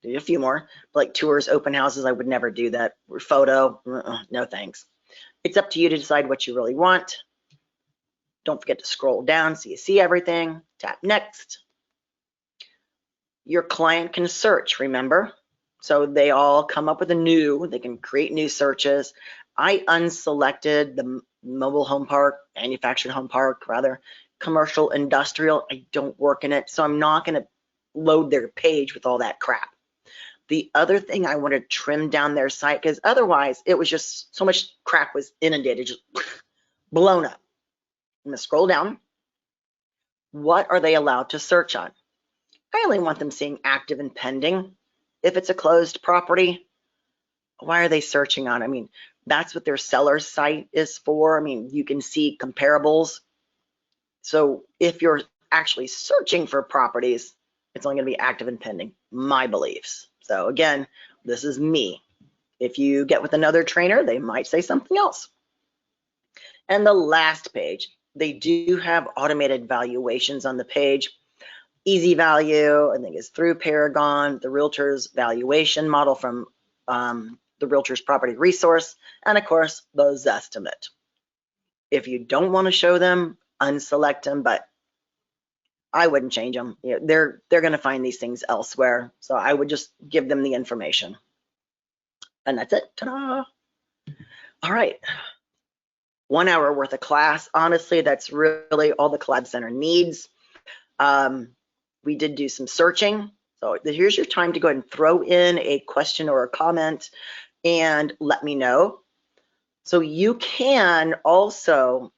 a few more, like tours, open houses. I would never do that. Photo, no thanks. It's up to you to decide what you really want. Don't forget to scroll down so you see everything. Tap next. Your client can search, remember? So they all come up with they can create new searches. I unselected the mobile home park, manufactured home park, rather, commercial, industrial. I don't work in it, so I'm not going to load their page with all that crap. The other thing, I want to trim down their site because otherwise it was just so much crap was inundated, just blown up. I'm going to scroll down. What are they allowed to search on? I only want them seeing active and pending. If it's a closed property, why are they searching on? I mean, that's what their seller's site is for. I mean, you can see comparables. So if you're actually searching for properties, it's only going to be active and pending, my beliefs. So again, this is me. If you get with another trainer, they might say something else. And the last page, they do have automated valuations on the page. Easy Value, I think, is through Paragon, the Realtor's valuation model from the Realtor's Property Resource, and of course, the Zestimate. If you don't want to show them, unselect them, but I wouldn't change them. You know, they're going to find these things elsewhere, so I would just give them the information. And that's it. Ta-da! All right. 1 hour worth of class. Honestly, that's really all the Collab Center needs. We did do some searching. So here's your time to go ahead and throw in a question or a comment and let me know. So you can also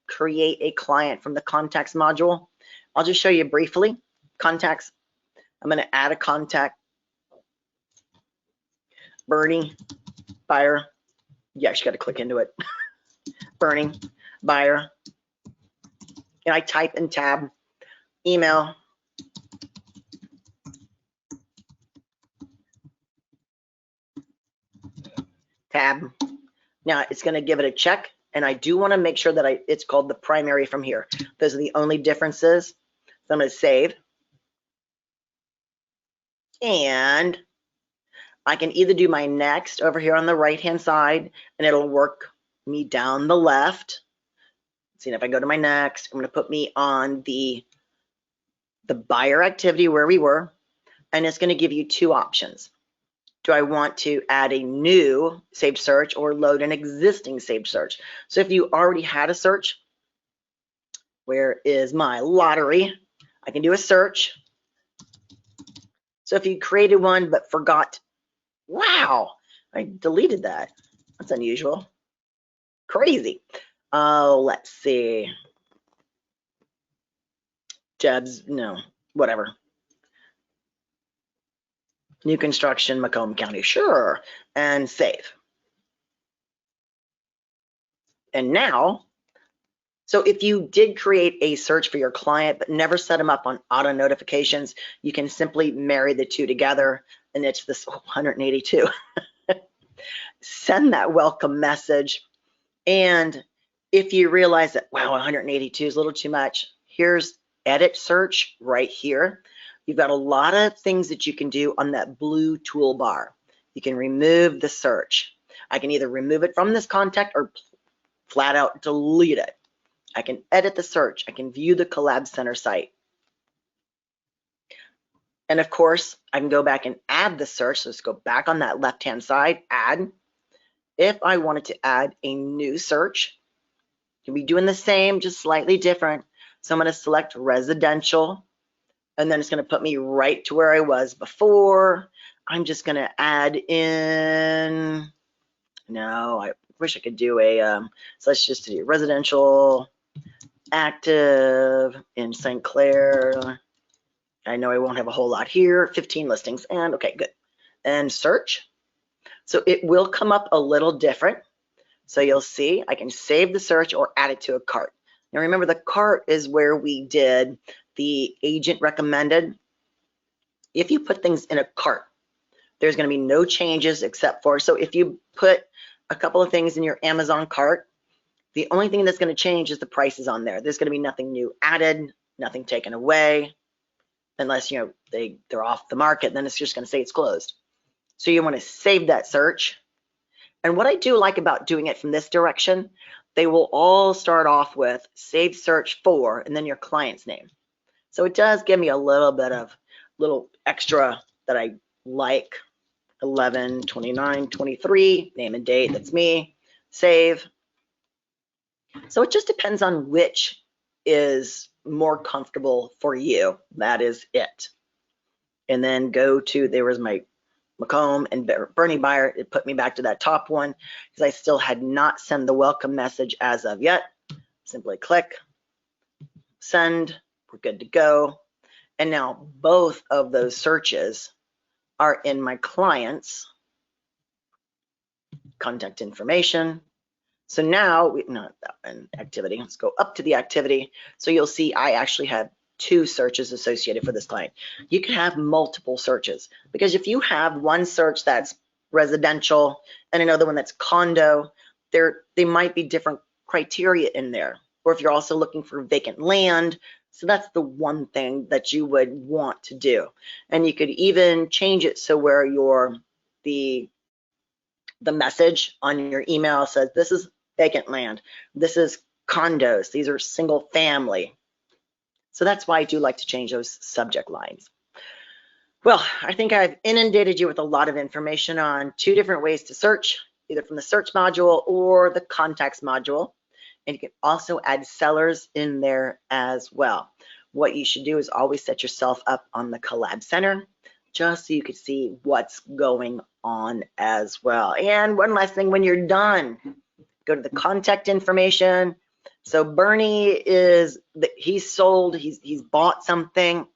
create a client from the contacts module. I'll just show you briefly. Contacts. I'm going to add a contact. Bernie, buyer. Yeah, you got to click into it. Bernie, buyer. And I type in tab, email. Tab. Now it's going to give it a check, and I do want to make sure that it's called the primary from here. Those are the only differences. So I'm going to save. And I can either do my next over here on the right hand side, and it'll work me down the left. See, if I go to my next, I'm going to put me on the buyer activity where we were, and it's going to give you two options. Do I want to add a new saved search or load an existing saved search? So if you already had a search, where is my lottery? I can do a search. So if you created one but forgot, wow, I deleted that. That's unusual. Crazy. Oh, let's see. Jebs, no, whatever. New construction, Macomb County, sure, and save. And now, so if you did create a search for your client but never set them up on auto notifications, you can simply marry the two together, and it's this 182. Send that welcome message. And if you realize that, wow, 182 is a little too much, here's edit search right here. You've got a lot of things that you can do on that blue toolbar. You can remove the search. I can either remove it from this contact or flat out delete it. I can edit the search. I can view the Collab Center site. And of course, I can go back and add the search. So let's go back on that left-hand side, add. If I wanted to add a new search, you'll be doing the same, just slightly different. So I'm going to select residential, and then it's going to put me right to where I was before. I'm just going to add in, no, I wish I could do a, so let's just do residential active in St. Clair. I know I won't have a whole lot here, 15 listings, and okay, good. And search. So it will come up a little different. So you'll see I can save the search or add it to a cart. Now remember, the cart is where we did the agent recommended. If you put things in a cart, there's going to be no changes except for, so if you put a couple of things in your Amazon cart, the only thing that's going to change is the prices on there. There's going to be nothing new added, nothing taken away, unless they're off the market, then it's just going to say it's closed. So you want to save that search. And what I do like about doing it from this direction, they will all start off with save search for, and then your client's name. So it does give me a little bit of little extra that I like. 11/29/23, name and date, that's me, save. So it just depends on which is more comfortable for you. That is it. And then go to, there was my Macomb and Bernie Buyer. It put me back to that top one because I still had not sent the welcome message as of yet. Simply click, send, we're good to go. And now both of those searches are in my client's contact information. So now, not that one, activity, let's go up to the activity. So you'll see I actually have 2 searches associated for this client. You can have multiple searches because if you have one search that's residential and another one that's condo, they might be different criteria in there. Or if you're also looking for vacant land, so that's the one thing that you would want to do. And you could even change it so where the message on your email says this is vacant land, this is condos, these are single family. So that's why I do like to change those subject lines. Well, I think I've inundated you with a lot of information on 2 different ways to search, either from the search module or the contacts module. And you can also add sellers in there as well. What you should do is always set yourself up on the Collab Center just so you can see what's going on as well. And one last thing, when you're done, go to the contact information. So Bernie he's sold, he's bought something,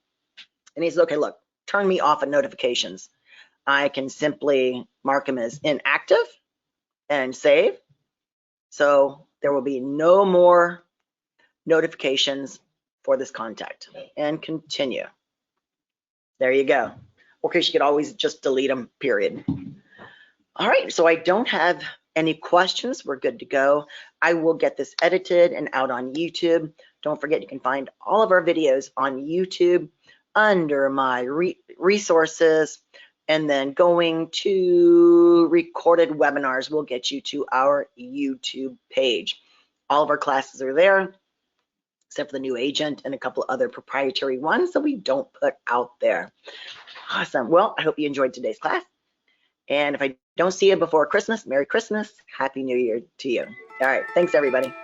and he's okay, look, turn me off of notifications. I can simply mark him as inactive and save. So there will be no more notifications for this contact, and continue. There you go. Or case you could always just delete them, period. All right, so I don't have any questions. We're good to go. I will get this edited and out on YouTube. Don't forget, you can find all of our videos on YouTube under my resources, and then going to recorded webinars will get you to our YouTube page. All of our classes are there, except for the new agent and a couple other proprietary ones that we don't put out there. Awesome. Well, I hope you enjoyed today's class. And if I don't see you before Christmas, Merry Christmas, Happy New Year to you. All right. Thanks, everybody.